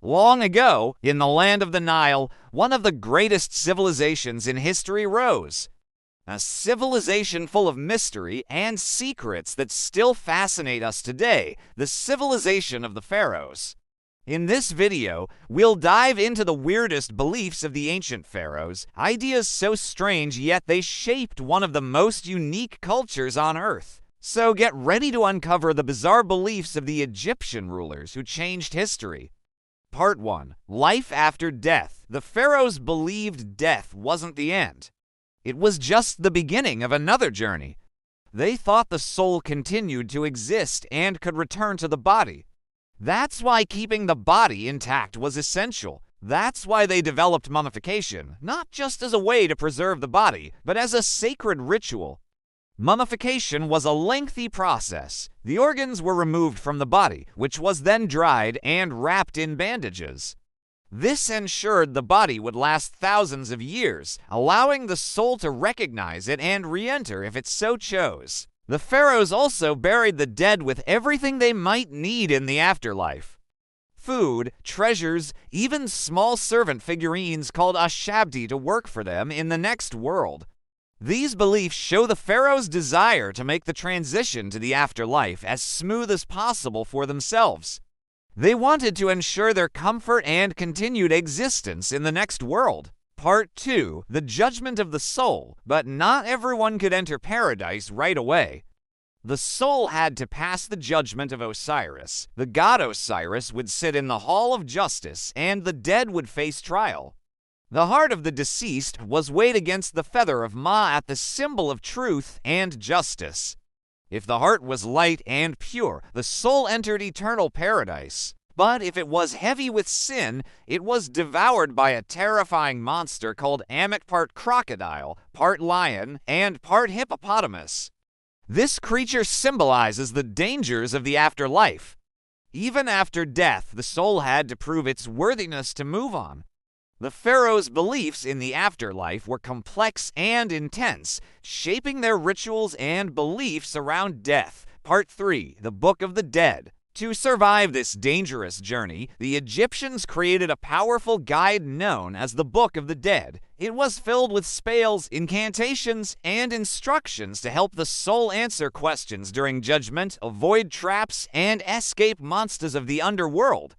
Long ago, in the land of the Nile, one of the greatest civilizations in history rose. A civilization full of mystery and secrets that still fascinate us today, the civilization of the Pharaohs. In this video, we'll dive into the weirdest beliefs of the ancient pharaohs, ideas so strange yet they shaped one of the most unique cultures on Earth. So get ready to uncover the bizarre beliefs of the Egyptian rulers who changed history. Part 1. Life after death. The pharaohs believed death wasn't the end. It was just the beginning of another journey. They thought the soul continued to exist and could return to the body. That's why keeping the body intact was essential. That's why they developed mummification, not just as a way to preserve the body, but as a sacred ritual. Mummification was a lengthy process. The organs were removed from the body, which was then dried and wrapped in bandages. This ensured the body would last thousands of years, allowing the soul to recognize it and re-enter if it so chose. The pharaohs also buried the dead with everything they might need in the afterlife. Food, treasures, even small servant figurines called ashabdi to work for them in the next world. These beliefs show the pharaohs' desire to make the transition to the afterlife as smooth as possible for themselves. They wanted to ensure their comfort and continued existence in the next world. Part 2. The Judgment of the Soul. But not everyone could enter paradise right away. The soul had to pass the judgment of Osiris. The god Osiris would sit in the Hall of Justice, and the dead would face trial. The heart of the deceased was weighed against the feather of Ma'at, the symbol of truth and justice. If the heart was light and pure, the soul entered eternal paradise. But if it was heavy with sin, it was devoured by a terrifying monster called Ammit, part crocodile, part lion, and part hippopotamus. This creature symbolizes the dangers of the afterlife. Even after death, the soul had to prove its worthiness to move on. The pharaohs' beliefs in the afterlife were complex and intense, shaping their rituals and beliefs around death. Part 3. The Book of the Dead. To survive this dangerous journey, the Egyptians created a powerful guide known as the Book of the Dead. It was filled with spells, incantations, and instructions to help the soul answer questions during judgment, avoid traps, and escape monsters of the underworld.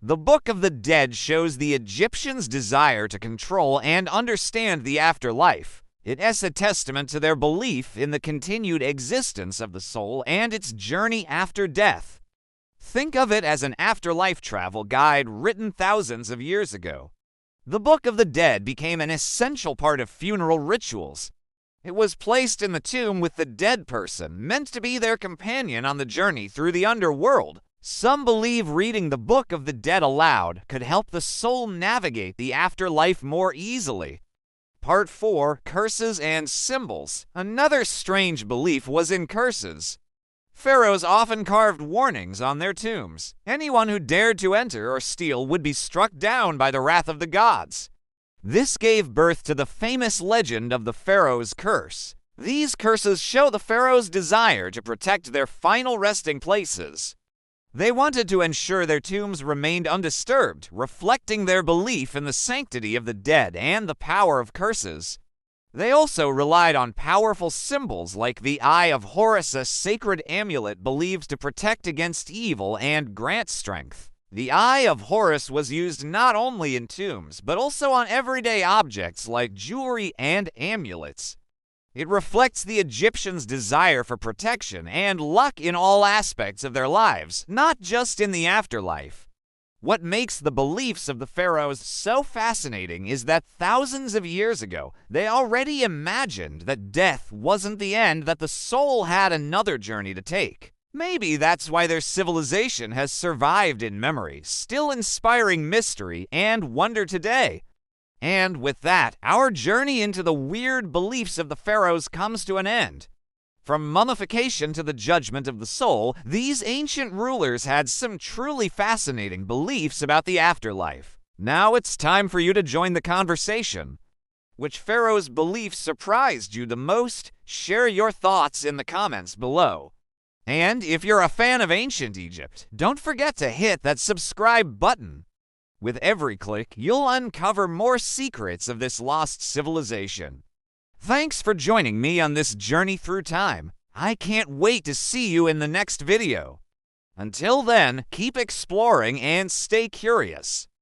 The Book of the Dead shows the Egyptians' desire to control and understand the afterlife. It is a testament to their belief in the continued existence of the soul and its journey after death. Think of it as an afterlife travel guide written thousands of years ago. The Book of the Dead became an essential part of funeral rituals. It was placed in the tomb with the dead person, meant to be their companion on the journey through the underworld. Some believe reading the Book of the Dead aloud could help the soul navigate the afterlife more easily. Part 4. Curses and Symbols. Another strange belief was in curses. Pharaohs often carved warnings on their tombs. Anyone who dared to enter or steal would be struck down by the wrath of the gods. This gave birth to the famous legend of the Pharaoh's curse. These curses show the pharaohs' desire to protect their final resting places. They wanted to ensure their tombs remained undisturbed, reflecting their belief in the sanctity of the dead and the power of curses. They also relied on powerful symbols like the Eye of Horus, a sacred amulet believed to protect against evil and grant strength. The Eye of Horus was used not only in tombs, but also on everyday objects like jewelry and amulets. It reflects the Egyptians' desire for protection and luck in all aspects of their lives, not just in the afterlife. What makes the beliefs of the pharaohs so fascinating is that thousands of years ago, they already imagined that death wasn't the end, that the soul had another journey to take. Maybe that's why their civilization has survived in memory, still inspiring mystery and wonder today. And with that, our journey into the weird beliefs of the pharaohs comes to an end. From mummification to the judgment of the soul, these ancient rulers had some truly fascinating beliefs about the afterlife. Now it's time for you to join the conversation. Which pharaoh's beliefs surprised you the most? Share your thoughts in the comments below. And if you're a fan of ancient Egypt, don't forget to hit that subscribe button. With every click, you'll uncover more secrets of this lost civilization. Thanks for joining me on this journey through time. I can't wait to see you in the next video. Until then, keep exploring and stay curious.